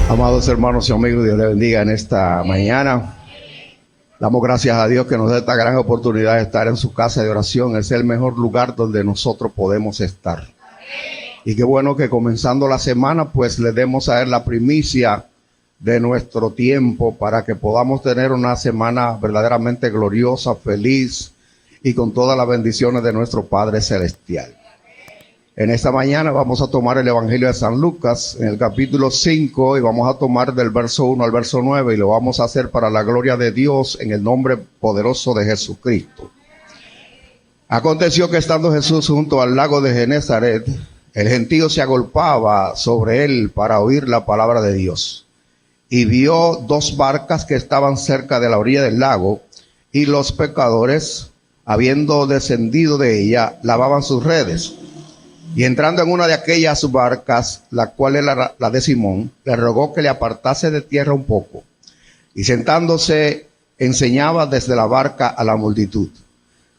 Amados hermanos y amigos, Dios les bendiga en esta mañana. Damos gracias a Dios que nos da esta gran oportunidad de estar en su casa de oración. Es el mejor lugar donde nosotros podemos estar. Y qué bueno que comenzando la semana, pues le demos a Él la primicia de nuestro tiempo para que podamos tener una semana verdaderamente gloriosa, feliz y con todas las bendiciones de nuestro Padre Celestial. En esta mañana vamos a tomar el Evangelio de San Lucas en el capítulo 5 y vamos a tomar del verso 1 al verso 9 y lo vamos a hacer para la gloria de Dios en el nombre poderoso de Jesucristo. Aconteció que estando Jesús junto al lago de Genezaret, el gentío se agolpaba sobre él para oír la palabra de Dios. Y vio dos barcas que estaban cerca de la orilla del lago, y los pescadores, habiendo descendido de ella, lavaban sus redes. Y entrando en una de aquellas barcas, la cual era la de Simón, le rogó que le apartase de tierra un poco. Y sentándose, enseñaba desde la barca a la multitud.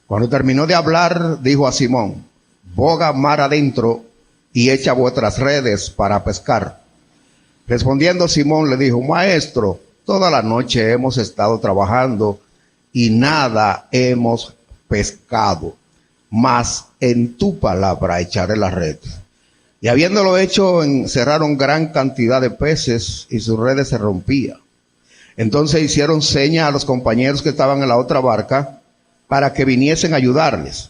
Cuando terminó de hablar, dijo a Simón: boga mar adentro y echa vuestras redes para pescar. Respondiendo Simón le dijo: Maestro, toda la noche hemos estado trabajando y nada hemos pescado, mas en tu palabra echaré la red. Y habiéndolo hecho, encerraron gran cantidad de peces y sus redes se rompían. Entonces hicieron seña a los compañeros que estaban en la otra barca para que viniesen a ayudarles.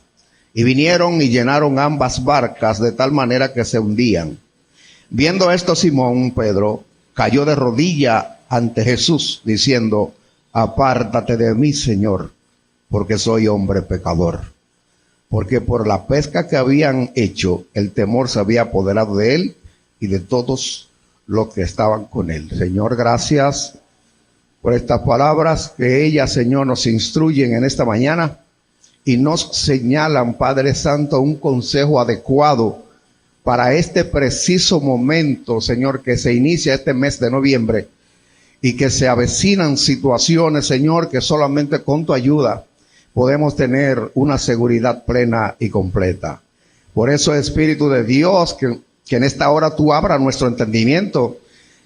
Y vinieron y llenaron ambas barcas de tal manera que se hundían. Viendo esto, Simón Pedro cayó de rodilla ante Jesús, diciendo: apártate de mí, Señor, porque soy hombre pecador. Porque por la pesca que habían hecho, el temor se había apoderado de él y de todos los que estaban con él. Señor, gracias por estas palabras, que ellas, Señor, nos instruyen en esta mañana y nos señalan, Padre Santo, un consejo adecuado para este preciso momento, Señor, que se inicia este mes de noviembre y que se avecinan situaciones, Señor, que solamente con tu ayuda podemos tener una seguridad plena y completa. Por eso, Espíritu de Dios, que en esta hora tú abras nuestro entendimiento,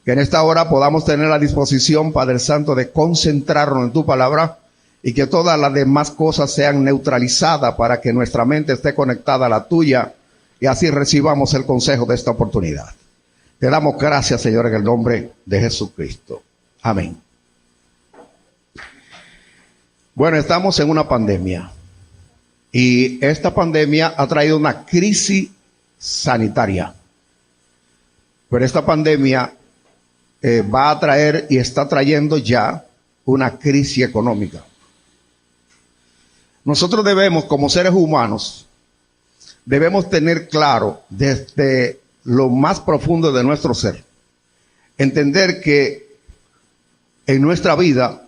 que en esta hora podamos tener la disposición, Padre Santo, de concentrarnos en tu palabra y que todas las demás cosas sean neutralizadas para que nuestra mente esté conectada a la tuya y así recibamos el consejo de esta oportunidad. Te damos gracias, Señor, en el nombre de Jesucristo. Amén. Bueno, estamos en una pandemia y esta pandemia ha traído una crisis sanitaria. Pero esta pandemia va a traer y está trayendo ya una crisis económica. Nosotros debemos, como seres humanos, debemos tener claro desde lo más profundo de nuestro ser, entender que en nuestra vida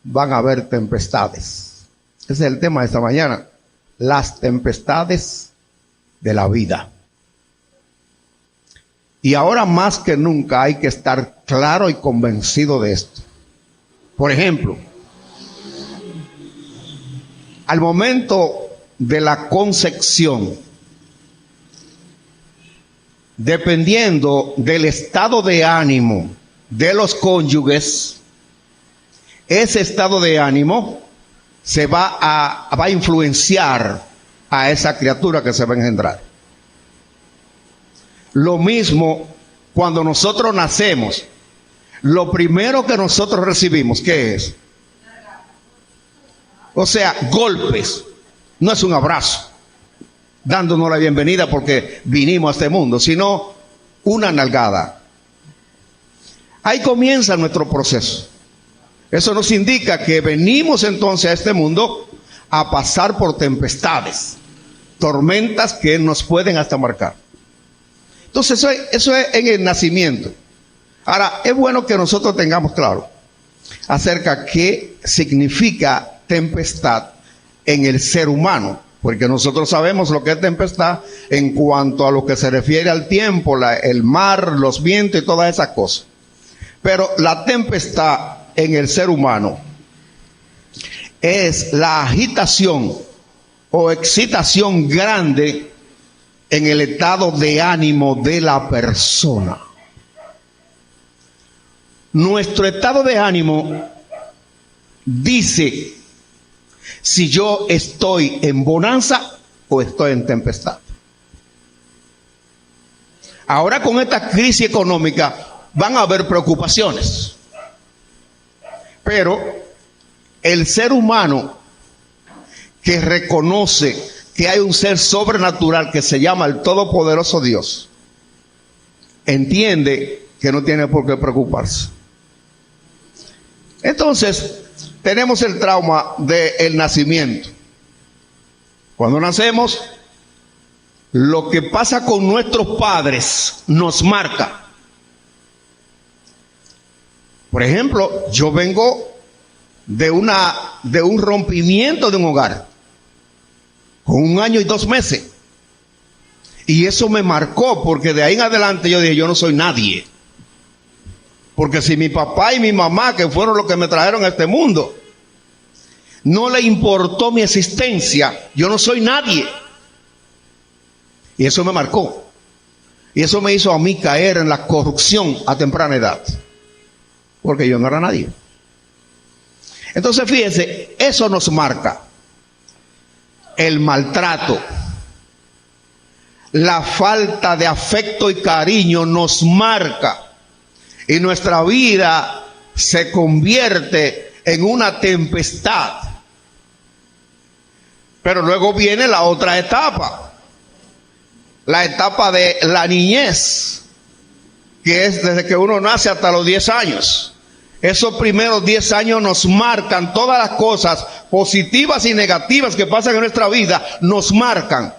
van a haber tempestades. Ese es el tema de esta mañana, las tempestades de la vida. Y ahora más que nunca hay que estar claro y convencido de esto. Por ejemplo, al momento de la concepción, dependiendo del estado de ánimo de los cónyuges, ese estado de ánimo se va a influenciar a esa criatura que se va a engendrar. Lo mismo cuando nosotros nacemos, lo primero que nosotros recibimos, ¿qué es? O sea, golpes. No es un abrazo, dándonos la bienvenida porque vinimos a este mundo, sino una nalgada. Ahí comienza nuestro proceso. Eso nos indica que venimos entonces a este mundo a pasar por tempestades, tormentas que nos pueden hasta marcar. Entonces eso es en el nacimiento. Ahora, es bueno que nosotros tengamos claro acerca de qué significa tempestad en el ser humano, porque nosotros sabemos lo que es tempestad en cuanto a lo que se refiere al tiempo, el mar, los vientos y todas esas cosas. Pero la tempestad en el ser humano es la agitación o excitación grande en el estado de ánimo de la persona. nuestro estado de ánimo dice si yo estoy en bonanza o estoy en tempestad. Ahora con esta crisis económica van a haber preocupaciones, pero el ser humano que reconoce que hay un ser sobrenatural que se llama el Todopoderoso Dios, entiende que no tiene por qué preocuparse. Entonces, tenemos el trauma del nacimiento. Cuando nacemos, lo que pasa con nuestros padres nos marca. Por ejemplo, yo vengo de un rompimiento de un hogar, con 1 año y 2 meses. Y eso me marcó, porque de ahí en adelante yo dije, yo no soy nadie. Porque si mi papá y mi mamá, que fueron los que me trajeron a este mundo, no le importó mi existencia, yo no soy nadie. Y eso me marcó. Y eso me hizo a mí caer en la corrupción a temprana edad. Porque yo no era nadie. Entonces fíjense, eso nos marca. El maltrato, la falta de afecto y cariño nos marca. Y nuestra vida se convierte en una tempestad. Pero luego viene la otra etapa. La etapa de la niñez, que es desde que uno nace hasta los 10 años. Esos primeros 10 años nos marcan todas las cosas positivas y negativas que pasan en nuestra vida, nos marcan.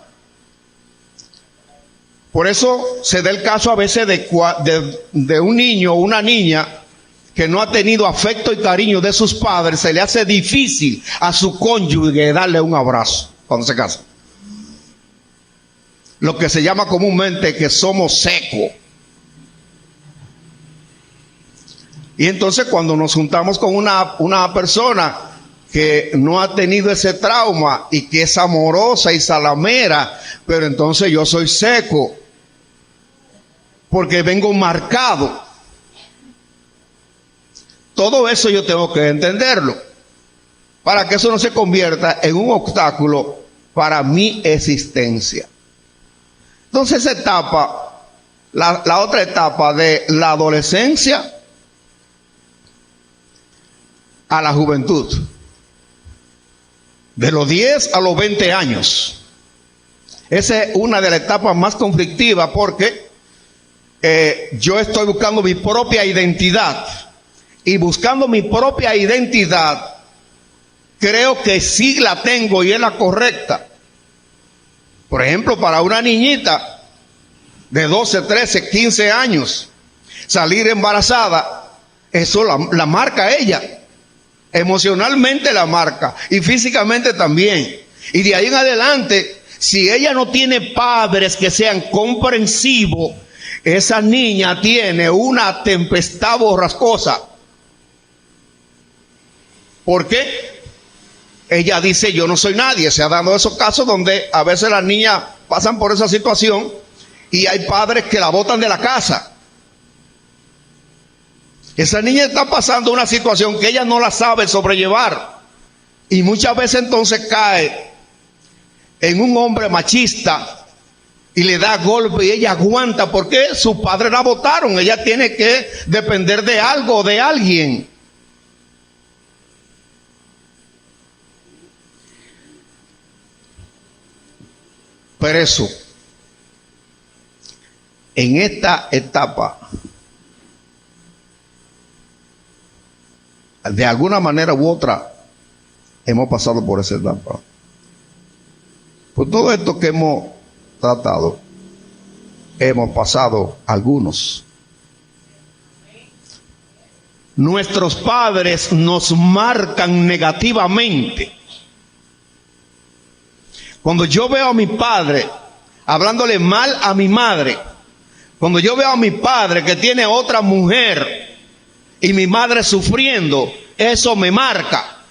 Por eso se da el caso a veces de un niño o una niña que no ha tenido afecto y cariño de sus padres, se le hace difícil a su cónyuge darle un abrazo cuando se casa. Lo que se llama comúnmente que somos secos. Y entonces cuando nos juntamos con una persona que no ha tenido ese trauma y que es amorosa y salamera, pero entonces yo soy seco, porque vengo marcado. Todo eso yo tengo que entenderlo, para que eso no se convierta en un obstáculo para mi existencia. Entonces esa etapa, la otra etapa de la adolescencia a la juventud, de los 10 a los 20 años. Esa es una de las etapas más conflictivas, porque yo estoy buscando mi propia identidad, y buscando mi propia identidad creo que sí la tengo y es la correcta. Por ejemplo, para una niñita de 12, 13, 15 años salir embarazada, eso la marca a ella. Emocionalmente la marca y físicamente también. Y de ahí en adelante, si ella no tiene padres que sean comprensivos, esa niña tiene una tempestad borrascosa. ¿Por qué? Ella dice, yo no soy nadie. Se ha dado esos casos donde a veces las niñas pasan por esa situación y hay padres que la botan de la casa. Esa niña está pasando una situación que ella no la sabe sobrellevar. Y muchas veces entonces cae en un hombre machista y le da golpe y ella aguanta porque sus padres la botaron. Ella tiene que depender de algo, de alguien. Pero eso, en esta etapa, de alguna manera u otra, hemos pasado por esa etapa. Por todo esto que hemos tratado, hemos pasado algunos. Nuestros padres nos marcan negativamente. Cuando yo veo a mi padre hablándole mal a mi madre, cuando yo veo a mi padre que tiene otra mujer y mi madre sufriendo, eso me marca.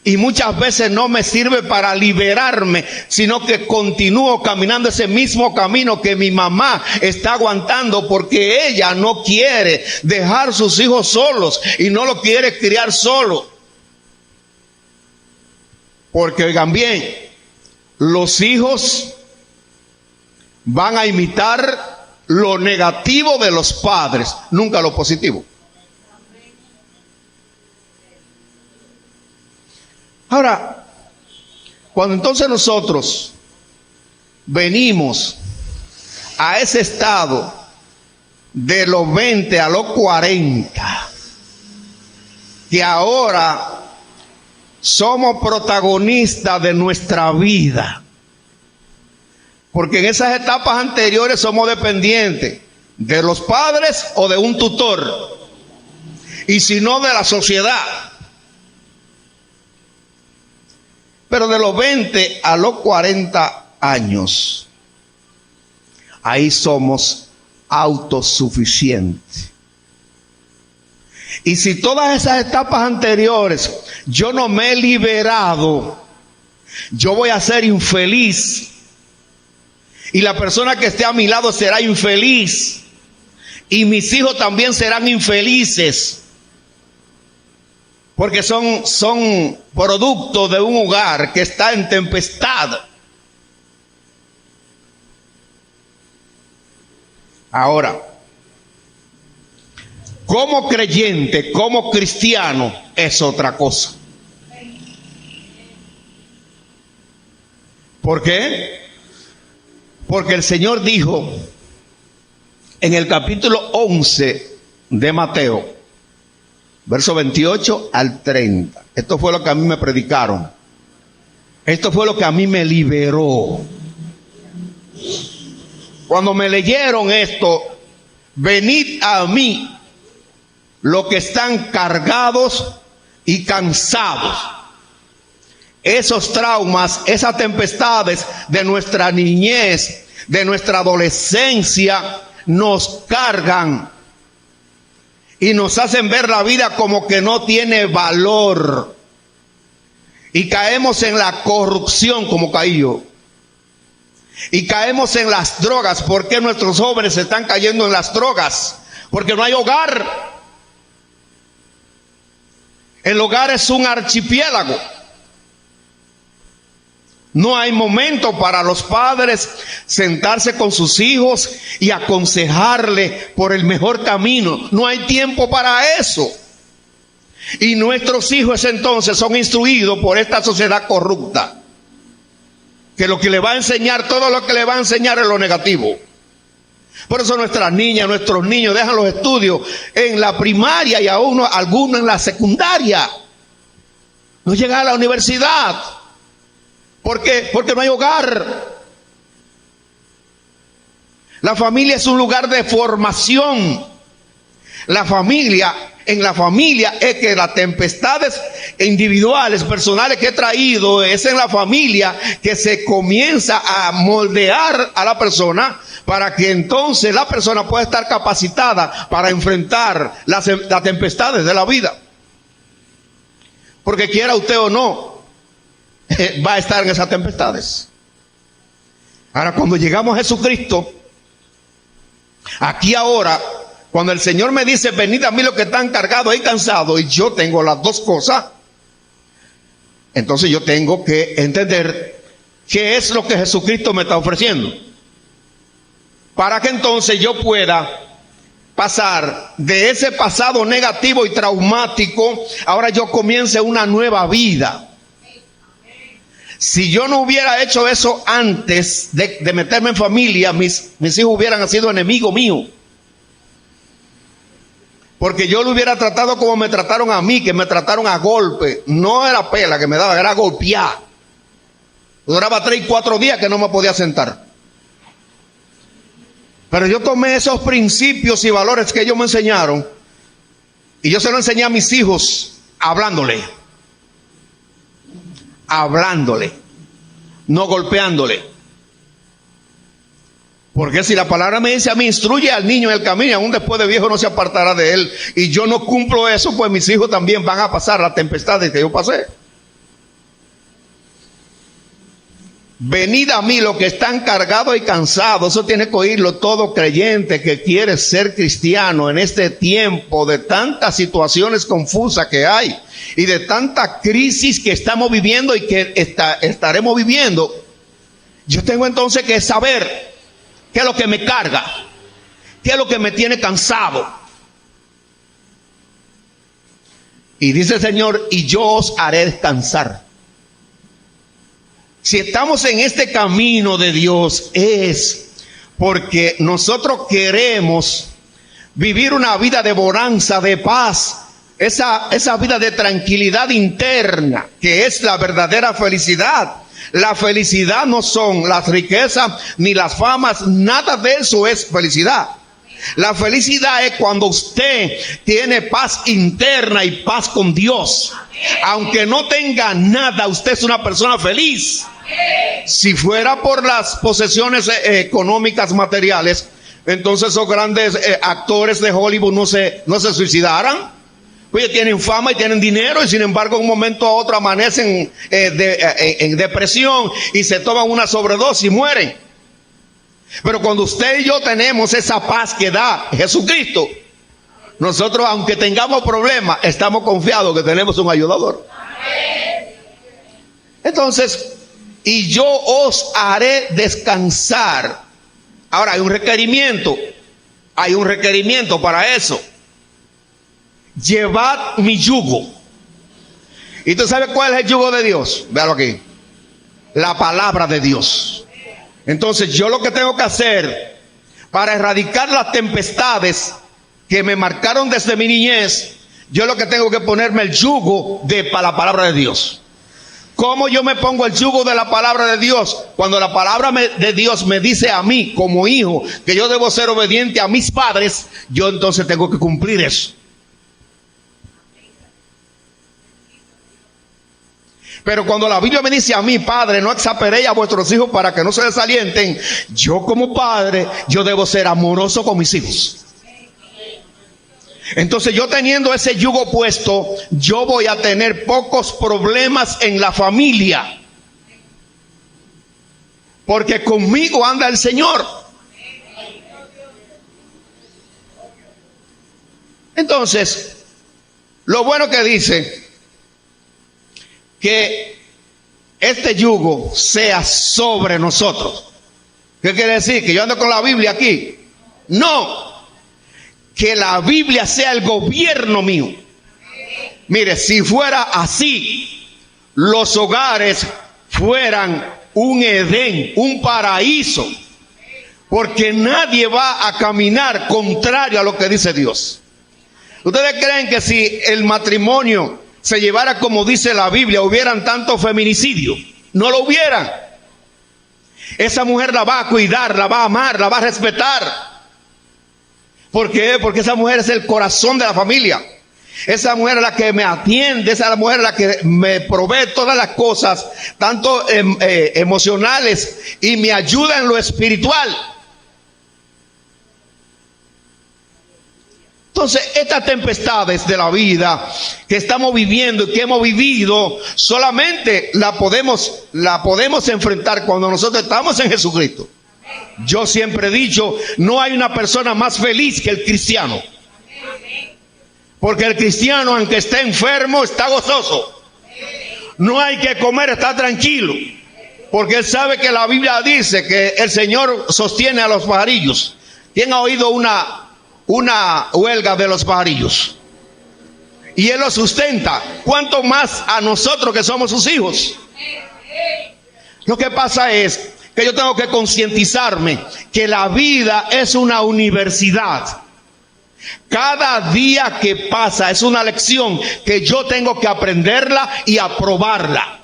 Y muchas veces no me sirve para liberarme, sino que continúo caminando ese mismo camino que mi mamá está aguantando, porque ella no quiere dejar sus hijos solos y no lo quiere criar solo. Porque oigan bien, los hijos van a imitar lo negativo de los padres, nunca lo positivo. Ahora, cuando entonces nosotros venimos a ese estado de los 20 a los 40, que ahora somos protagonistas de nuestra vida, porque en esas etapas anteriores somos dependientes de los padres o de un tutor, y si no de la sociedad. Pero de los 20 a los 40 años, ahí somos autosuficientes. Y si todas esas etapas anteriores yo no me he liberado, yo voy a ser infeliz. Y la persona que esté a mi lado será infeliz. Y mis hijos también serán infelices. Porque son producto de un hogar que está en tempestad. Ahora, como creyente, como cristiano, es otra cosa. ¿Por qué? Porque el Señor dijo en el capítulo 11 de Mateo, verso 28 al 30. Esto fue lo que a mí me predicaron. Esto fue lo que a mí me liberó. Cuando me leyeron esto, venid a mí los que están cargados y cansados. Esos traumas, esas tempestades de nuestra niñez, de nuestra adolescencia, nos cargan y nos hacen ver la vida como que no tiene valor. Y caemos en la corrupción como caí yo. Y caemos en las drogas. ¿Por qué nuestros jóvenes están cayendo en las drogas? Porque no hay hogar. El hogar es un archipiélago. No hay momento para los padres sentarse con sus hijos y aconsejarle por el mejor camino. No hay tiempo para eso. Y nuestros hijos entonces son instruidos por esta sociedad corrupta, que lo que le va a enseñar, todo lo que le va a enseñar es lo negativo. Por eso nuestras niñas, nuestros niños dejan los estudios en la primaria y aún algunos en la secundaria. No llegan a la universidad. ¿Por qué? Porque no hay hogar. La familia es un lugar de formación. En la familia es que las tempestades individuales, personales que he traído, es en la familia que se comienza a moldear a la persona para que entonces la persona pueda estar capacitada para enfrentar las tempestades de la vida. Porque quiera usted o no, va a estar en esas tempestades. Ahora, cuando llegamos a Jesucristo, aquí ahora, cuando el Señor me dice, venid a mí los que están cargados y cansados, y yo tengo las dos cosas, entonces yo tengo que entender qué es lo que Jesucristo me está ofreciendo, para que entonces yo pueda pasar de ese pasado negativo y traumático, ahora yo comience una nueva vida. Si yo no hubiera hecho eso antes de meterme en familia, mis hijos hubieran sido enemigos míos. Porque yo lo hubiera tratado como me trataron a mí, que me trataron a golpe. No era pela que me daba, era golpear. Duraba 3 y 4 días que no me podía sentar. Pero yo tomé esos principios y valores que ellos me enseñaron y yo se los enseñé a mis hijos hablándole, no golpeándole. Porque si la palabra me dice a mí, instruye al niño en el camino y aún después de viejo no se apartará de él, y yo no cumplo eso, pues mis hijos también van a pasar las tempestades que yo pasé. venid a mí los que están cargados y cansados. Eso tiene que oírlo todo creyente que quiere ser cristiano en este tiempo de tantas situaciones confusas que hay y de tanta crisis que estamos viviendo y que estaremos viviendo. Yo tengo entonces que saber qué es lo que me carga, qué es lo que me tiene cansado. Y dice el Señor, y yo os haré descansar. Si estamos en este camino de Dios es porque nosotros queremos vivir una vida de bonanza, de paz, esa vida de tranquilidad interna, que es la verdadera felicidad. La felicidad no son las riquezas ni las famas, nada de eso es felicidad. La felicidad es cuando usted tiene paz interna y paz con Dios. Aunque no tenga nada, usted es una persona feliz. Si fuera por las posesiones económicas materiales, entonces esos grandes actores de Hollywood no se suicidaran. Pues tienen fama y tienen dinero y sin embargo en un momento a otro amanecen en depresión y se toman una sobredosis y mueren. Pero cuando usted y yo tenemos esa paz que da Jesucristo, nosotros aunque tengamos problemas, estamos confiados que tenemos un ayudador. Entonces, y yo os haré descansar. Ahora hay un requerimiento para eso. Llevad mi yugo. ¿Y tú sabes cuál es el yugo de Dios? Véalo aquí. La palabra de Dios. Entonces yo lo que tengo que hacer para erradicar las tempestades que me marcaron desde mi niñez, yo lo que tengo que ponerme el yugo de la palabra de Dios. ¿Cómo yo me pongo el yugo de la palabra de Dios? Cuando la palabra de Dios me dice a mí como hijo que yo debo ser obediente a mis padres, yo entonces tengo que cumplir eso. Pero cuando la Biblia me dice a mí, padre, no exasperéis a vuestros hijos para que no se desalienten, yo como padre, yo debo ser amoroso con mis hijos. Entonces yo teniendo ese yugo puesto, yo voy a tener pocos problemas en la familia. Porque conmigo anda el Señor. Entonces, lo bueno que dice que este yugo sea sobre nosotros. ¿Qué quiere decir? ¿Que yo ando con la Biblia aquí? No. Que la Biblia sea el gobierno mío. Mire, si fuera así, los hogares fueran un Edén, un paraíso. Porque nadie va a caminar contrario a lo que dice Dios. ¿Ustedes creen que si el matrimonio se llevara como dice la Biblia, hubieran tanto feminicidio? No lo hubieran. Esa mujer la va a cuidar, la va a amar, la va a respetar. ¿Por qué? Porque esa mujer es el corazón de la familia. Esa mujer es la que me atiende, esa es la mujer la que me provee todas las cosas, tanto emocionales, y me ayuda en lo espiritual. Entonces, estas tempestades de la vida que estamos viviendo y que hemos vivido, solamente la podemos enfrentar cuando nosotros estamos en Jesucristo. Yo siempre he dicho, no hay una persona más feliz que el cristiano. Porque el cristiano, aunque esté enfermo, está gozoso. No hay que comer, está tranquilo. Porque él sabe que la Biblia dice que el Señor sostiene a los pajarillos. ¿Quién ha oído una huelga de los pajarillos? Y Él los sustenta. ¿Cuánto más a nosotros que somos sus hijos? Lo que pasa es que yo tengo que concientizarme que la vida es una universidad. Cada día que pasa es una lección que yo tengo que aprenderla y aprobarla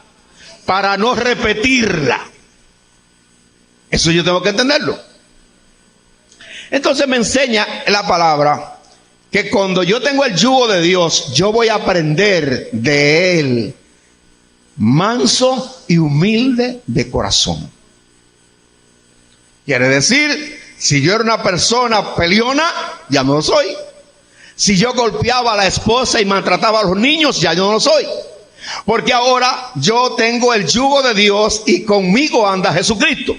para no repetirla. Eso yo tengo que entenderlo. Entonces me enseña la palabra que cuando yo tengo el yugo de Dios, yo voy a aprender de Él, manso y humilde de corazón. Quiere decir, si yo era una persona peleona, ya no lo soy. Si yo golpeaba a la esposa y maltrataba a los niños, ya yo no lo soy. Porque ahora yo tengo el yugo de Dios y conmigo anda Jesucristo.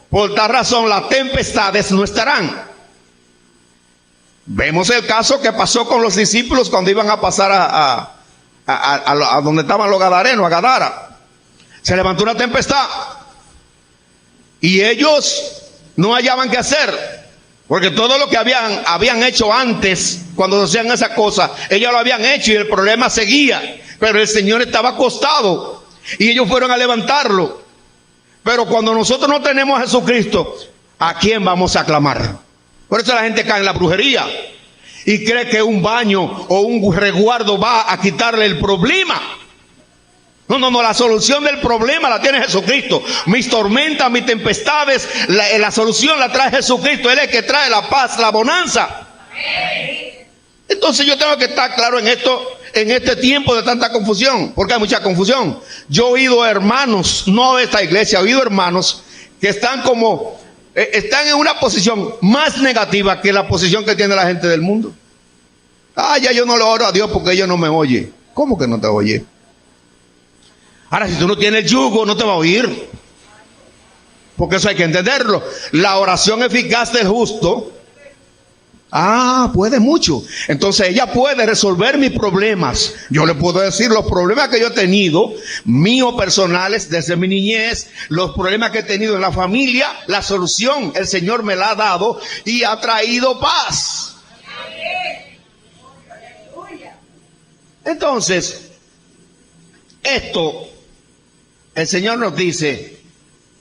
Por tal razón las tempestades no estarán. Vemos el caso que pasó con los discípulos cuando iban a pasar a donde estaban los gadarenos, a Gadara. Se levantó una tempestad y ellos no hallaban qué hacer, porque todo lo que habían hecho antes, cuando hacían esa cosa, ellos lo habían hecho y el problema seguía, pero el Señor estaba acostado y ellos fueron a levantarlo. Pero cuando nosotros no tenemos a Jesucristo, ¿a quién vamos a clamar? Por eso la gente cae en la brujería y cree que un baño o un resguardo va a quitarle el problema. No, la solución del problema la tiene Jesucristo. Mis tormentas, mis tempestades, la solución la trae Jesucristo. Él es el que trae la paz, la bonanza. Entonces yo tengo que estar claro en esto, en este tiempo de tanta confusión, porque hay mucha confusión. Yo he oído hermanos, no de esta iglesia, he oído hermanos que están en una posición más negativa que la posición que tiene la gente del mundo. Ya yo no le oro a Dios porque ellos no me oye. ¿Cómo que no te oye? Ahora, si tú no tienes el yugo, no te va a oír. Porque eso hay que entenderlo. La oración eficaz del justo, puede mucho. Entonces ella puede resolver mis problemas. Yo le puedo decir los problemas que yo he tenido, míos personales, desde mi niñez, los problemas que he tenido en la familia, la solución el Señor me la ha dado y ha traído paz. Entonces, esto, el Señor nos dice,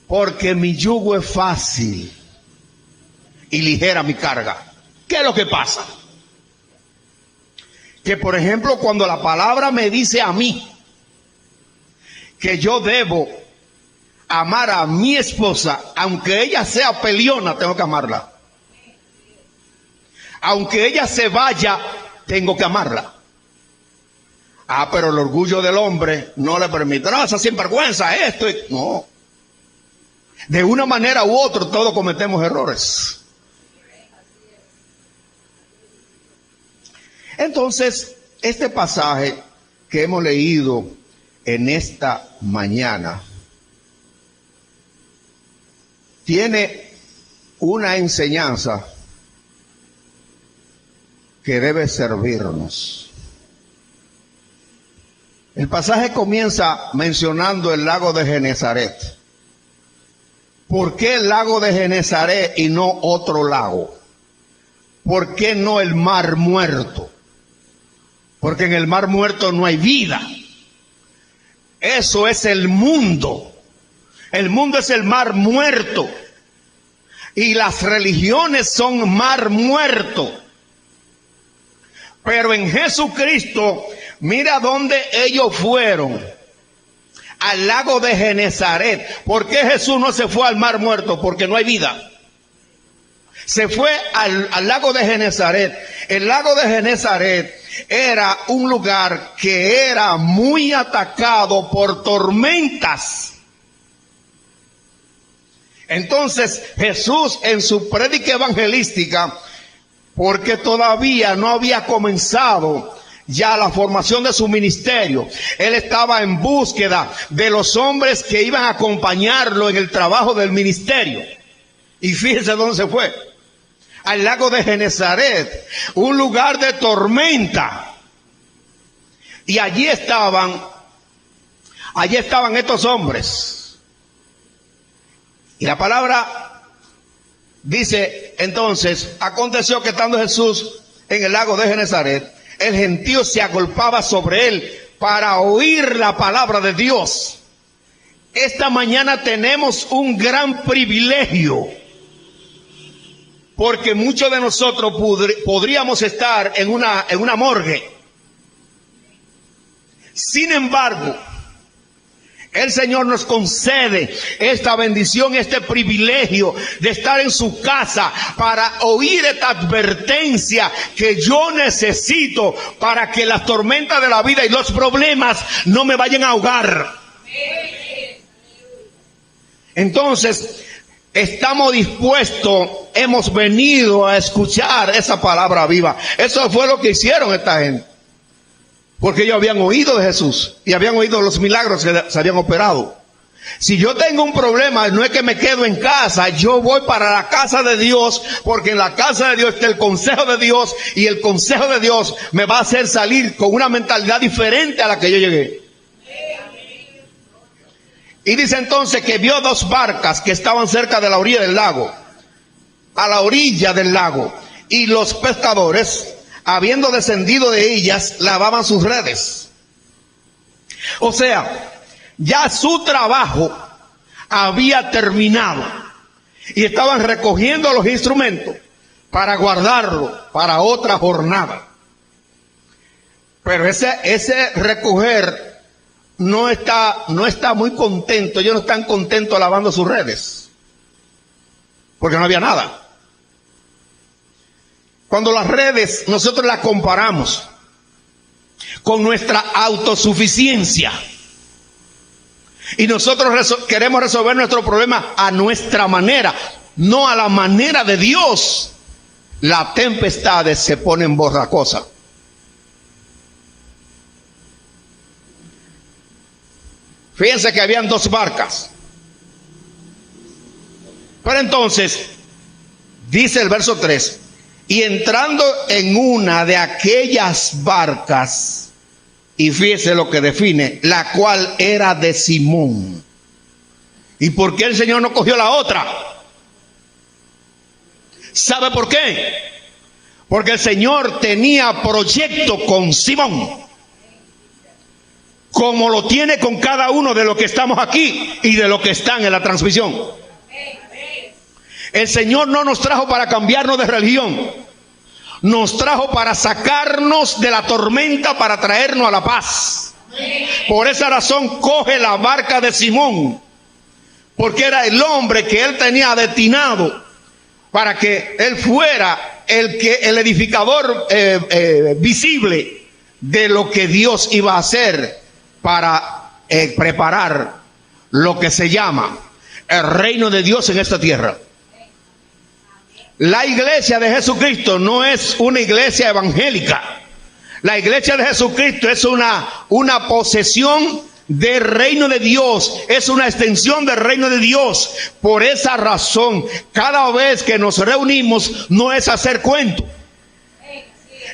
porque mi yugo es fácil y ligera mi carga. ¿Qué es lo que pasa? Que por ejemplo, cuando la palabra me dice a mí que yo debo amar a mi esposa, aunque ella sea peleona, tengo que amarla. Aunque ella se vaya, tengo que amarla. Pero el orgullo del hombre no le permite. No, esa sinvergüenza, esto. No. De una manera u otra, todos cometemos errores. Entonces, este pasaje que hemos leído en esta mañana tiene una enseñanza que debe servirnos. El pasaje comienza mencionando el lago de Genesaret. ¿Por qué el lago de Genesaret y no otro lago? ¿Por qué no el mar muerto? Porque en el mar muerto no hay vida. Eso es el mundo. El mundo es el mar muerto. Y las religiones son mar muerto. Pero en Jesucristo, mira dónde ellos fueron. Al lago de Genesaret. ¿Por qué Jesús no se fue al mar muerto? Porque no hay vida. Se fue al lago de Genesaret. El lago de Genesaret era un lugar que era muy atacado por tormentas. Entonces Jesús, en su prédica evangelística, porque todavía no había comenzado ya la formación de su ministerio, él estaba en búsqueda de los hombres que iban a acompañarlo en el trabajo del ministerio. Y fíjense dónde se fue. Al lago de Genesaret, un lugar de tormenta. Y allí estaban estos hombres. Y la palabra dice entonces, aconteció que estando Jesús en el lago de Genesaret, el gentío se agolpaba sobre él para oír la palabra de Dios. Esta mañana tenemos un gran privilegio, porque muchos de nosotros podríamos estar en una morgue. Sin embargo, el Señor nos concede esta bendición, este privilegio de estar en su casa para oír esta advertencia que yo necesito para que las tormentas de la vida y los problemas no me vayan a ahogar. Entonces, estamos dispuestos, hemos venido a escuchar esa palabra viva. Eso fue lo que hicieron esta gente. porque ellos habían oído de Jesús y habían oído los milagros que se habían operado. Si yo tengo un problema, no es que me quedo en casa, yo voy para la casa de Dios, porque en la casa de Dios está el consejo de Dios, y el consejo de Dios me va a hacer salir con una mentalidad diferente a la que yo llegué. Y dice entonces que vio 2 barcas que estaban cerca de la orilla del lago, a la orilla del lago, y los pescadores, habiendo descendido de ellas, lavaban sus redes. O sea, ya su trabajo había terminado y estaban recogiendo los instrumentos para guardarlo para otra jornada. Pero ese recoger no está muy contento. Ellos no están contentos lavando sus redes, porque no había nada. Cuando las redes nosotros las comparamos con nuestra autosuficiencia, y nosotros queremos resolver nuestro problema a nuestra manera, no a la manera de Dios, las tempestades se ponen borrascosas. Fíjense que habían 2 barcas. Pero entonces, dice el verso 3, y entrando en una de aquellas barcas, y fíjese lo que define, la cual era de Simón. ¿Y por qué el Señor no cogió la otra? ¿Sabe por qué? Porque el Señor tenía proyecto con Simón, como lo tiene con cada uno de los que estamos aquí y de los que están en la transmisión. El Señor no nos trajo para cambiarnos de religión. Nos trajo para sacarnos de la tormenta, para traernos a la paz. Por esa razón coge la barca de Simón, porque era el hombre que él tenía destinado para que él fuera el edificador visible de lo que Dios iba a hacer para preparar lo que se llama el reino de Dios en esta tierra. La iglesia de Jesucristo no es una iglesia evangélica. La iglesia de Jesucristo es una posesión del reino de Dios, es una extensión del reino de Dios. Por esa razón, cada vez que nos reunimos, no es hacer cuento,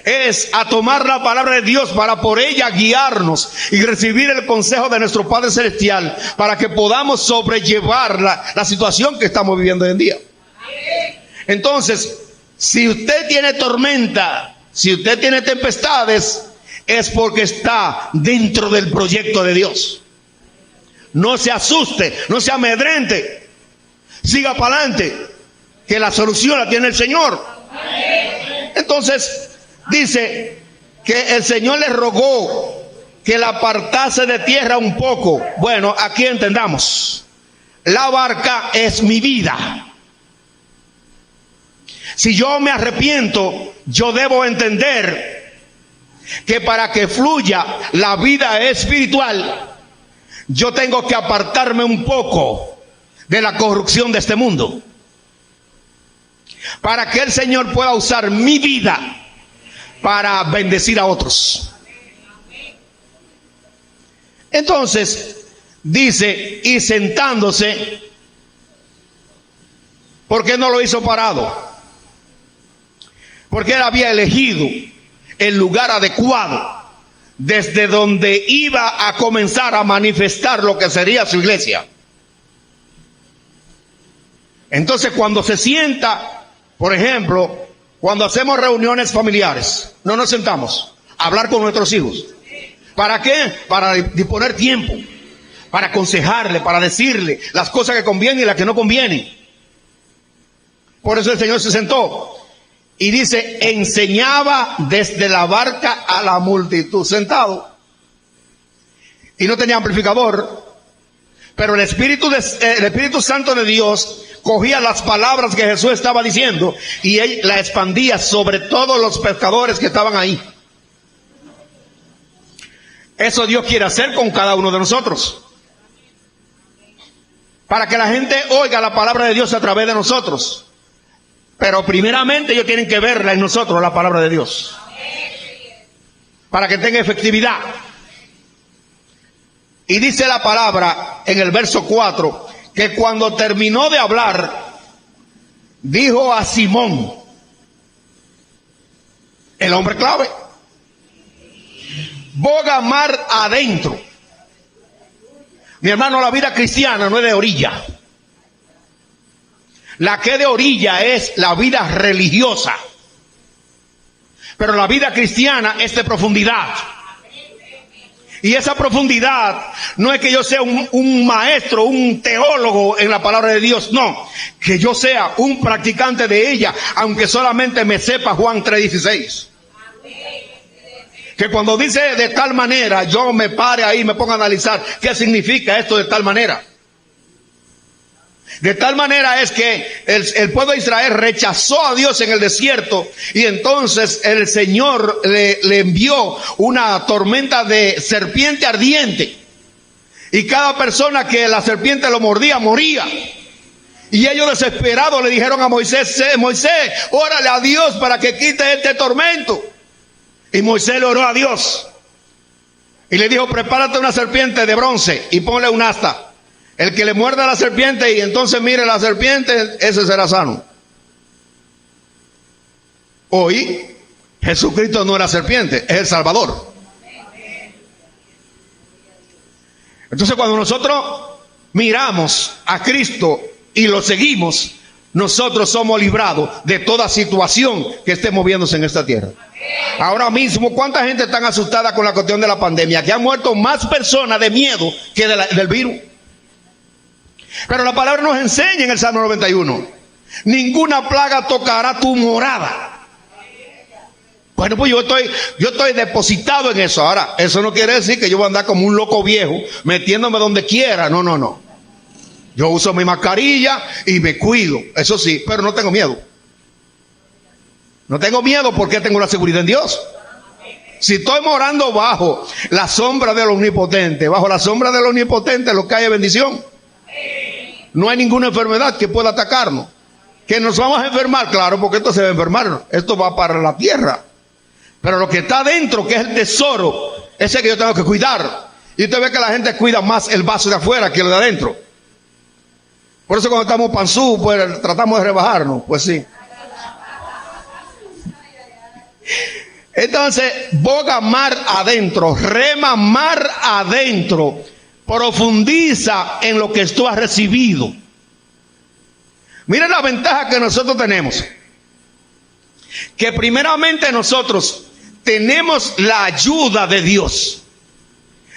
es a tomar la palabra de Dios para por ella guiarnos y recibir el consejo de nuestro Padre Celestial, para que podamos sobrellevar la situación que estamos viviendo hoy en día. Entonces, si usted tiene tormenta, si usted tiene tempestades, es porque está dentro del proyecto de Dios. No se asuste, no se amedrente, siga para adelante, que la solución la tiene el Señor. Entonces, dice que el Señor le rogó que la apartase de tierra un poco. Bueno, aquí entendamos, la barca es mi vida. Si yo me arrepiento, yo debo entender que para que fluya la vida espiritual, yo tengo que apartarme un poco de la corrupción de este mundo, para que el Señor pueda usar mi vida para bendecir a otros. Entonces, dice, y sentándose, ¿por qué no lo hizo parado? Porque él había elegido el lugar adecuado desde donde iba a comenzar a manifestar lo que sería su iglesia. Entonces, cuando se sienta, por ejemplo, cuando hacemos reuniones familiares, no nos sentamos a hablar con nuestros hijos. ¿Para qué? Para disponer tiempo, para aconsejarle, para decirle las cosas que convienen y las que no convienen. Por eso el Señor se sentó. Y dice, enseñaba desde la barca a la multitud, sentado. Y no tenía amplificador. Pero el Espíritu Santo de Dios cogía las palabras que Jesús estaba diciendo y él la expandía sobre todos los pescadores que estaban ahí. Eso Dios quiere hacer con cada uno de nosotros, para que la gente oiga la palabra de Dios a través de nosotros. Pero primeramente ellos tienen que verla en nosotros, la palabra de Dios. para que tenga efectividad. Y dice la palabra en el verso 4, que cuando terminó de hablar, dijo a Simón, el hombre clave, boga mar adentro. Mi hermano, la vida cristiana no es de orilla. La que es de orilla es la vida religiosa. Pero la vida cristiana es de profundidad. Y esa profundidad no es que yo sea un maestro, un teólogo en la palabra de Dios. No, que yo sea un practicante de ella, aunque solamente me sepa Juan 3:16. Que cuando dice de tal manera, yo me pare ahí y me ponga a analizar qué significa esto de tal manera. De tal manera es que el pueblo de Israel rechazó a Dios en el desierto, y entonces el Señor le envió una tormenta de serpiente ardiente, y cada persona que la serpiente lo mordía, moría. Y ellos desesperados le dijeron a Moisés, Moisés, órale a Dios para que quite este tormento. Y Moisés le oró a Dios y le dijo, prepárate una serpiente de bronce y ponle un asta. El que le muerda a la serpiente y entonces mire la serpiente, ese será sano. Hoy Jesucristo no es la serpiente, es el Salvador. Entonces cuando nosotros miramos a Cristo y lo seguimos, nosotros somos librados de toda situación que esté moviéndose en esta tierra. Ahora mismo, ¿cuánta gente está asustada con la cuestión de la pandemia? Que han muerto más personas de miedo que del virus. Pero la palabra nos enseña en el Salmo 91, ninguna plaga tocará tu morada. Bueno, pues yo estoy depositado en eso. Ahora, eso no quiere decir que yo voy a andar como un loco viejo, metiéndome donde quiera. No, no, no. Yo uso mi mascarilla y me cuido, eso sí, pero no tengo miedo. No tengo miedo porque tengo la seguridad en Dios. Si estoy morando bajo la sombra del Omnipotente, bajo la sombra del Omnipotente lo que hay es bendición. No hay ninguna enfermedad que pueda atacarnos. Que nos vamos a enfermar, claro, porque esto se va a enfermar. Esto va para la tierra. Pero lo que está adentro, que es el tesoro, ese que yo tengo que cuidar. Y usted ve que la gente cuida más el vaso de afuera que el de adentro. Por eso cuando estamos panzú, pues tratamos de rebajarnos. Pues sí. Entonces, boga mar adentro, rema mar adentro, profundiza en lo que tú has recibido. Miren la ventaja que nosotros tenemos. Que primeramente nosotros tenemos la ayuda de Dios.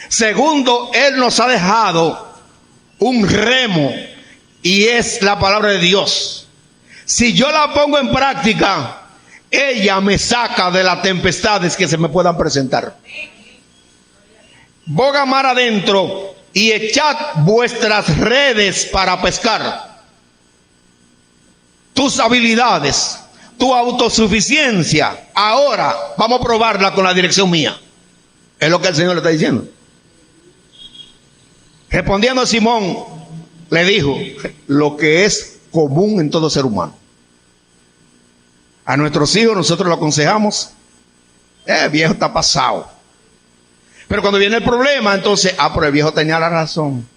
Segundo, Él nos ha dejado un remo y es la palabra de Dios. Si yo la pongo en práctica, ella me saca de las tempestades que se me puedan presentar. Boga mar adentro y echad vuestras redes para pescar. Tus habilidades, tu autosuficiencia, ahora vamos a probarla con la dirección mía. Es lo que el Señor le está diciendo. Respondiendo a Simón, le dijo lo que es común en todo ser humano. A nuestros hijos nosotros lo aconsejamos, viejo está pasado. Pero cuando viene el problema, entonces, pero el viejo tenía la razón.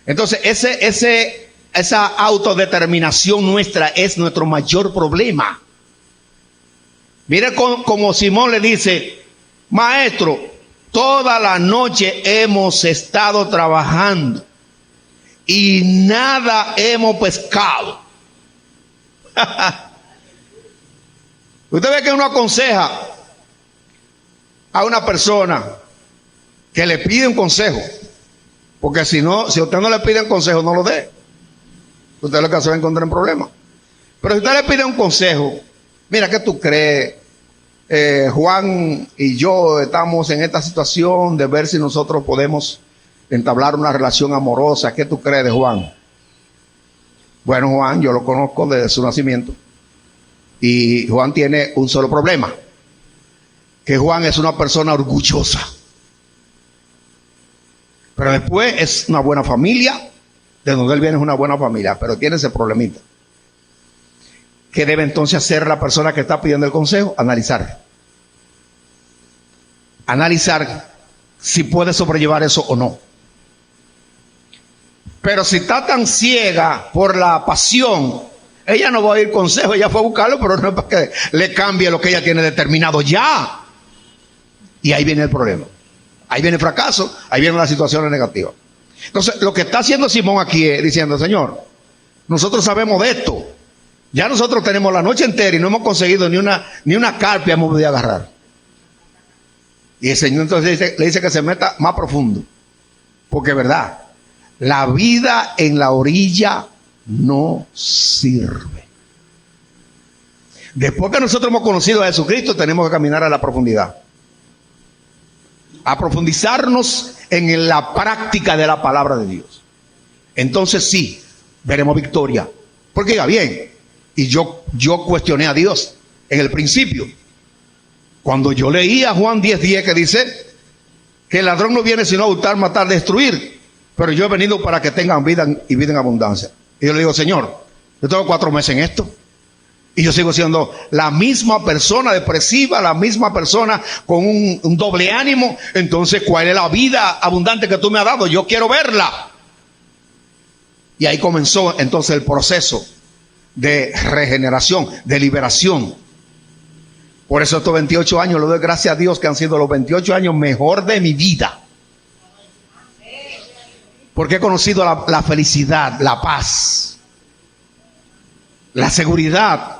Entonces, esa autodeterminación nuestra es nuestro mayor problema. Mire como Simón le dice, maestro, toda la noche hemos estado trabajando y nada hemos pescado. Usted ve que uno aconseja a una persona que le pide un consejo, porque si usted no le pide un consejo, no lo dé. Usted lo que se va a encontrar en problemas. Pero si usted le pide un consejo, mira, ¿qué tú crees? Juan y yo estamos en esta situación de ver si nosotros podemos entablar una relación amorosa. ¿Qué tú crees de Juan? Bueno, Juan, yo lo conozco desde su nacimiento. Y Juan tiene un solo problema, que Juan es una persona orgullosa. Pero después es una buena familia, de donde él viene es una buena familia, pero tiene ese problemita. ¿Qué debe entonces hacer la persona que está pidiendo el consejo? Analizar. analizar si puede sobrellevar eso o no. Pero si está tan ciega por la pasión, ella no va a oír consejo, ella fue a buscarlo, pero no es para que le cambie lo que ella tiene determinado ya. Y ahí viene el problema. Ahí viene el fracaso, ahí vienen las situaciones negativas. Entonces, lo que está haciendo Simón aquí es diciendo, Señor, nosotros sabemos de esto. Ya nosotros tenemos la noche entera y no hemos conseguido ni una carpia hemos podido agarrar. Y el Señor entonces le dice que se meta más profundo. Porque es verdad, la vida en la orilla no sirve. Después que nosotros hemos conocido a Jesucristo, tenemos que caminar a la profundidad. A profundizarnos en la práctica de la palabra de Dios. Entonces sí, veremos victoria. Porque diga bien, y yo cuestioné a Dios en el principio. Cuando yo leía Juan 10:10 que dice que el ladrón no viene sino a hurtar, matar, destruir, pero yo he venido para que tengan vida y vida en abundancia. Y yo le digo, Señor, yo tengo 4 meses en esto y yo sigo siendo la misma persona depresiva, la misma persona con un doble ánimo. Entonces, ¿cuál es la vida abundante que tú me has dado? Yo quiero verla. Y ahí comenzó entonces el proceso de regeneración, de liberación. Por eso estos 28 años le doy gracias a Dios que han sido los 28 años mejor de mi vida. Porque he conocido la felicidad, la paz, la seguridad,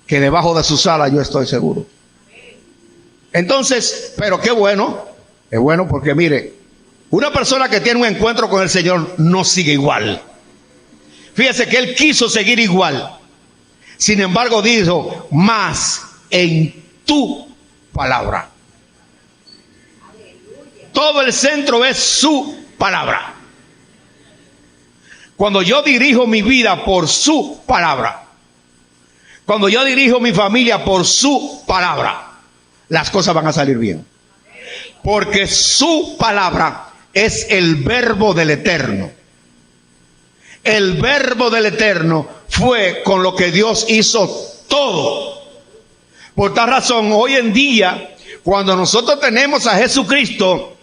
que debajo de sus alas yo estoy seguro. Entonces, pero qué bueno, es bueno porque mire, una persona que tiene un encuentro con el Señor no sigue igual. Fíjese que él quiso seguir igual. Sin embargo dijo, más en tu palabra. Todo el centro es su palabra. Cuando yo dirijo mi vida por su palabra, cuando yo dirijo mi familia por su palabra, las cosas van a salir bien. Porque su palabra es el verbo del Eterno. El verbo del Eterno fue con lo que Dios hizo todo. Por tal razón, hoy en día, cuando nosotros tenemos a Jesucristo,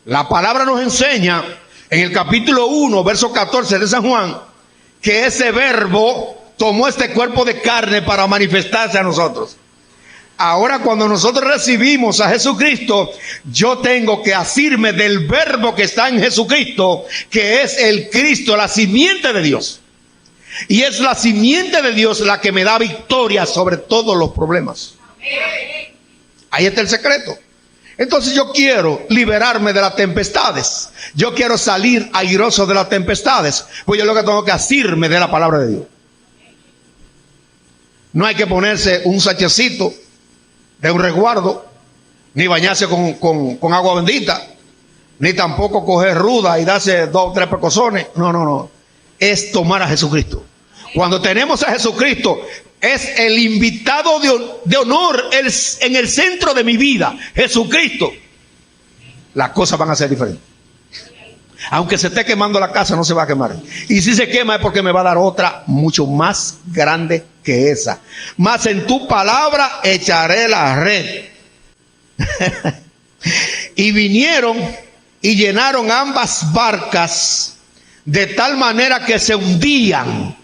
la palabra nos enseña en el capítulo 1, verso 14 de San Juan, que ese verbo tomó este cuerpo de carne para manifestarse a nosotros. Ahora, cuando nosotros recibimos a Jesucristo, yo tengo que asirme del verbo que está en Jesucristo, que es el Cristo, la simiente de Dios. Y es la simiente de Dios la que me da victoria sobre todos los problemas. Ahí está el secreto. Entonces yo quiero liberarme de las tempestades. Yo quiero salir airoso de las tempestades. Pues yo lo que tengo que asirme de la palabra de Dios. No hay que ponerse un sachecito de un resguardo, ni bañarse con agua bendita, ni tampoco coger ruda y darse 2 o 3 pecosones. No. Es tomar a Jesucristo. Cuando tenemos a Jesucristo, es el invitado de honor en el centro de mi vida, Jesucristo. Las cosas van a ser diferentes. Aunque se esté quemando la casa, no se va a quemar. Y si se quema es porque me va a dar otra mucho más grande que esa. Mas en tu palabra echaré la red. Y vinieron y llenaron ambas barcas de tal manera que se hundían.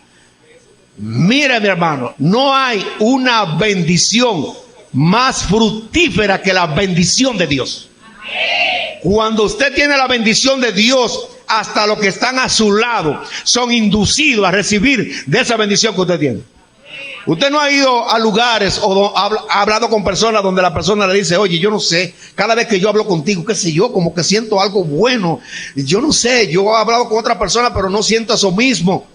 Mire, mi hermano, no hay una bendición más fructífera que la bendición de Dios. Cuando usted tiene la bendición de Dios, hasta los que están a su lado son inducidos a recibir de esa bendición que usted tiene. Usted no ha ido a lugares o ha hablado con personas donde la persona le dice, oye, yo no sé, cada vez que yo hablo contigo, qué sé yo, como que siento algo bueno. Yo no sé, yo he hablado con otra persona, pero no siento eso mismo.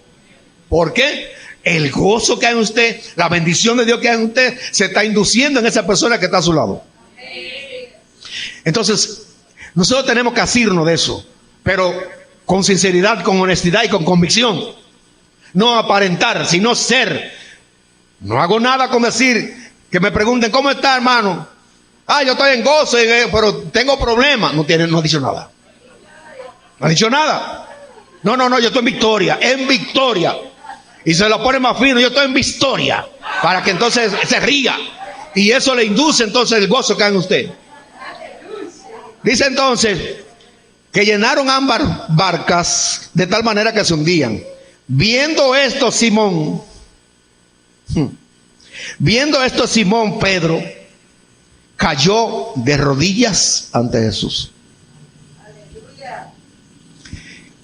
¿Por qué? El gozo que hay en usted, la bendición de Dios que hay en usted, se está induciendo en esa persona que está a su lado. Entonces, nosotros tenemos que asirnos de eso, pero con sinceridad, con honestidad y con convicción. No aparentar, sino ser. No hago nada con decir, que me pregunten, ¿cómo está, hermano? Yo estoy en gozo, pero tengo problemas. No ha dicho nada. No ha dicho nada. No, yo estoy en victoria, Y se lo pone más fino, yo estoy en victoria, para que entonces se ría. Y eso le induce entonces el gozo que hay en usted. Dice entonces que llenaron ambas barcas de tal manera que se hundían. Viendo esto Simón Pedro cayó de rodillas ante Jesús.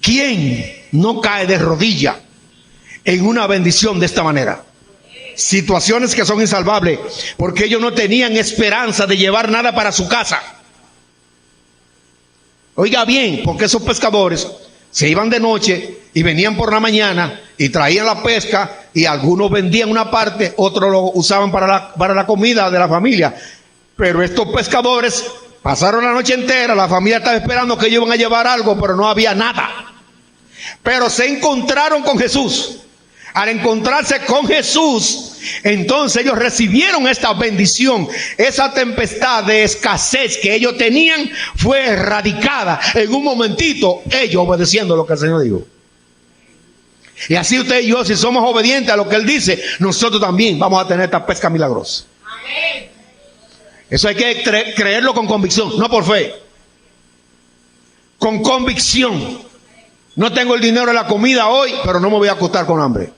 ¿Quién no cae de rodillas en una bendición de esta manera? Situaciones que son insalvables, porque ellos no tenían esperanza de llevar nada para su casa. Oiga bien, porque esos pescadores se iban de noche y venían por la mañana y traían la pesca, y algunos vendían una parte, otros lo usaban para la comida de la familia. Pero estos pescadores pasaron la noche entera, la familia estaba esperando que ellos iban a llevar algo, pero no había nada. Pero se encontraron con Jesús. Al encontrarse con Jesús, entonces ellos recibieron esta bendición. Esa tempestad de escasez que ellos tenían fue erradicada en un momentito, ellos obedeciendo lo que el Señor dijo. Y así usted y yo, si somos obedientes a lo que Él dice, nosotros también vamos a tener esta pesca milagrosa. Eso hay que creerlo con convicción, no por fe. Con convicción. No tengo el dinero de la comida hoy, pero no me voy a acostar con hambre.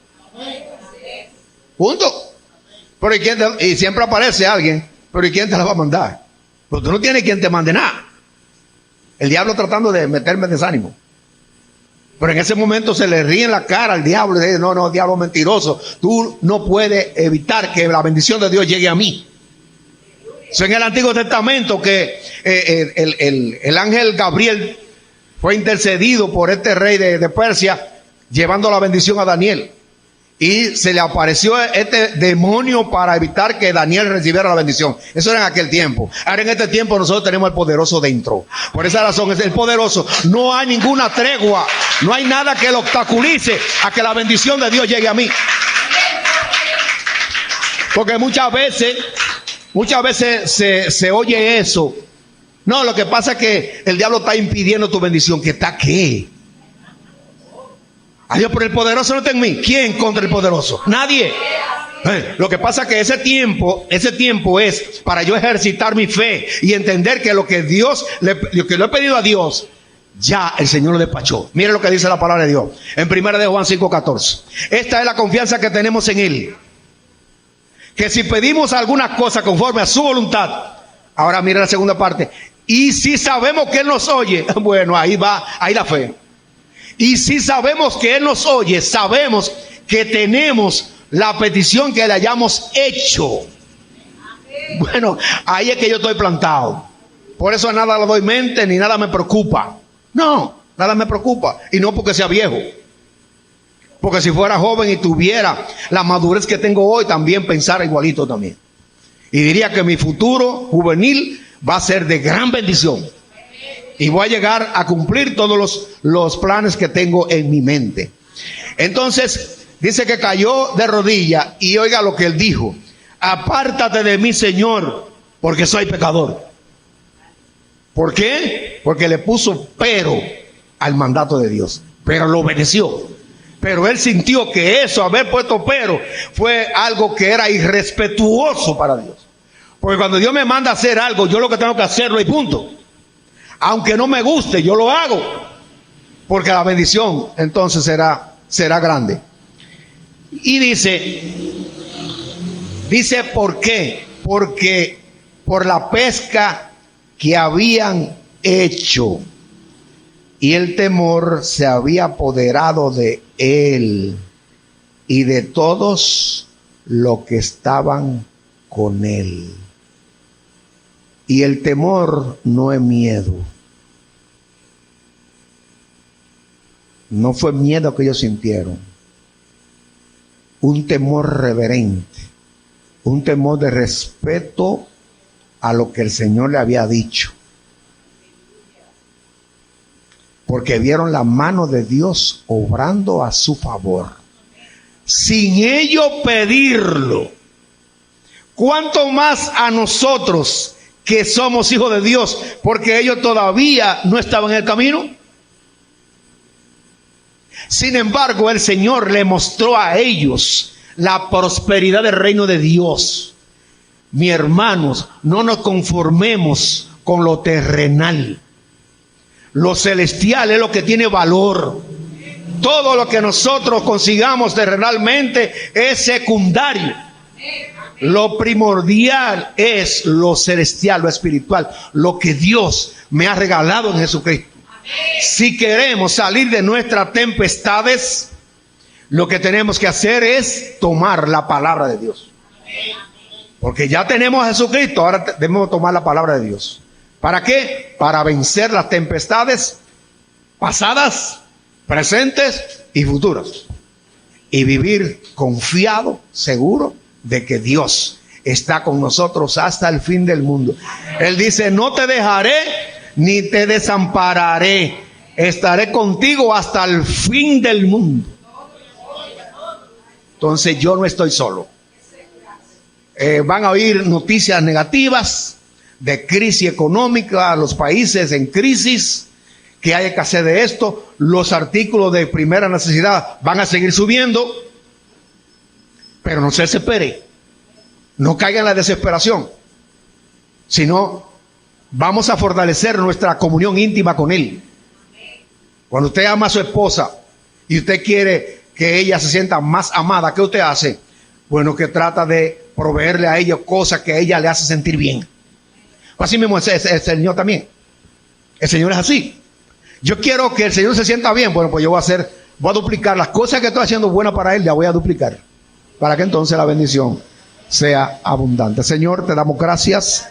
Punto. Pero y siempre aparece alguien, pero ¿y quién te la va a mandar? Porque tú no tienes quien te mande nada. El diablo tratando de meterme desánimo. Pero en ese momento se le ríe en la cara al diablo y dice: no, diablo mentiroso, tú no puedes evitar que la bendición de Dios llegue a mí. Eso en el Antiguo Testamento, que el ángel Gabriel fue intercedido por este rey de Persia, llevando la bendición a Daniel. Y se le apareció este demonio para evitar que Daniel recibiera la bendición. Eso era en aquel tiempo. Ahora en este tiempo nosotros tenemos al poderoso dentro. Por esa razón es el poderoso. No hay ninguna tregua. No hay nada que lo obstaculice a que la bendición de Dios llegue a mí. Porque muchas veces se oye eso. No, lo que pasa es que el diablo está impidiendo tu bendición. ¿Que está qué? Adiós, pero el poderoso no está en mí. ¿Quién contra el poderoso? Nadie. Lo que pasa es que ese tiempo es para yo ejercitar mi fe y entender que lo que lo que le he pedido a Dios, ya el Señor lo despachó. Mire lo que dice la palabra de Dios en 1 de Juan 5:14. Esta es la confianza que tenemos en Él, que si pedimos alguna cosa conforme a su voluntad. Ahora mire la segunda parte. Y si sabemos que Él nos oye, bueno, ahí la fe. Y si sabemos que Él nos oye, sabemos que tenemos la petición que le hayamos hecho. Bueno, ahí es que yo estoy plantado. Por eso a nada le doy mente ni nada me preocupa. No, nada me preocupa. Y no porque sea viejo. Porque si fuera joven y tuviera la madurez que tengo hoy, también pensara igualito también. Y diría que mi futuro juvenil va a ser de gran bendición. Y voy a llegar a cumplir todos los planes que tengo en mi mente. Entonces, dice que cayó de rodillas y oiga lo que él dijo: apártate de mí, Señor, porque soy pecador. ¿Por qué? Porque le puso pero al mandato de Dios, pero lo obedeció. Pero él sintió que eso, haber puesto pero, fue algo que era irrespetuoso para Dios. Porque cuando Dios me manda a hacer algo, yo lo que tengo que hacerlo y punto. Aunque no me guste, yo lo hago. Porque la bendición entonces será grande. Y dice ¿por qué? Porque por la pesca que habían hecho, y el temor se había apoderado de él y de todos los que estaban con él. Y el temor no es miedo. No fue miedo que ellos sintieron. Un temor reverente. Un temor de respeto a lo que el Señor le había dicho. Porque vieron la mano de Dios obrando a su favor. Sin ellos pedirlo. ¿Cuánto más a nosotros que somos hijos de Dios? Porque ellos todavía no estaban en el camino. Sin embargo, el Señor le mostró a ellos la prosperidad del reino de Dios. Mis hermanos, no nos conformemos con lo terrenal. Lo celestial es lo que tiene valor. Todo lo que nosotros consigamos terrenalmente es secundario. Lo primordial es lo celestial, lo espiritual, lo que Dios me ha regalado en Jesucristo. Si queremos salir de nuestras tempestades, lo que tenemos que hacer es tomar la palabra de Dios. Porque ya tenemos a Jesucristo, ahora debemos tomar la palabra de Dios. ¿Para qué? Para vencer las tempestades pasadas, presentes y futuras. Y vivir confiado, seguro de que Dios está con nosotros hasta el fin del mundo. Él dice, no te dejaré ni te desampararé. Estaré contigo hasta el fin del mundo. Entonces yo no estoy solo. Van a oír noticias negativas de crisis económica, los países en crisis, que hay escasez de esto. Los artículos de primera necesidad van a seguir subiendo. Pero no se desespere, no caiga en la desesperación, sino vamos a fortalecer nuestra comunión íntima con Él. Cuando usted ama a su esposa y usted quiere que ella se sienta más amada, ¿qué usted hace? Bueno, que trata de proveerle a ella cosas que a ella le hace sentir bien. Así mismo es el Señor también. El Señor es así. Yo quiero que el Señor se sienta bien. Bueno, pues yo voy a duplicar las cosas que estoy haciendo buenas para Él, las voy a duplicar, para que entonces la bendición sea abundante. Señor, te damos gracias.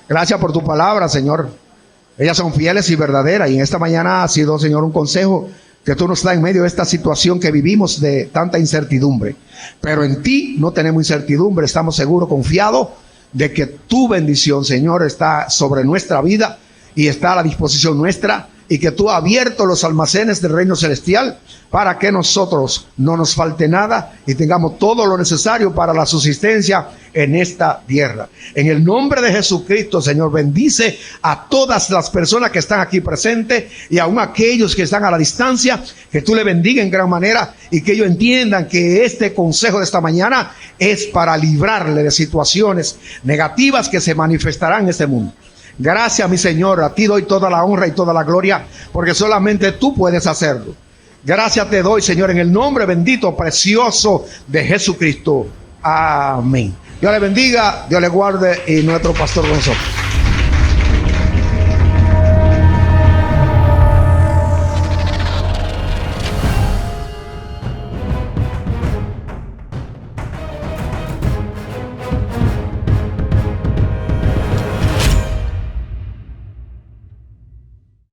Gracias por tu palabra, Señor. Ellas son fieles y verdaderas. Y en esta mañana ha sido, Señor, un consejo que tú nos das en medio de esta situación que vivimos de tanta incertidumbre. Pero en ti no tenemos incertidumbre. Estamos seguros, confiados de que tu bendición, Señor, está sobre nuestra vida y está a la disposición nuestra. Y que tú has abierto los almacenes del reino celestial para que nosotros no nos falte nada y tengamos todo lo necesario para la subsistencia en esta tierra. En el nombre de Jesucristo, Señor, bendice a todas las personas que están aquí presentes y aún aquellos que están a la distancia, que tú le bendiga en gran manera y que ellos entiendan que este consejo de esta mañana es para librarle de situaciones negativas que se manifestarán en este mundo. Gracias, mi Señor, a ti doy toda la honra y toda la gloria, porque solamente tú puedes hacerlo. Gracias te doy, Señor, en el nombre bendito, precioso de Jesucristo. Amén. Dios le bendiga, Dios le guarde y nuestro pastor con nosotros.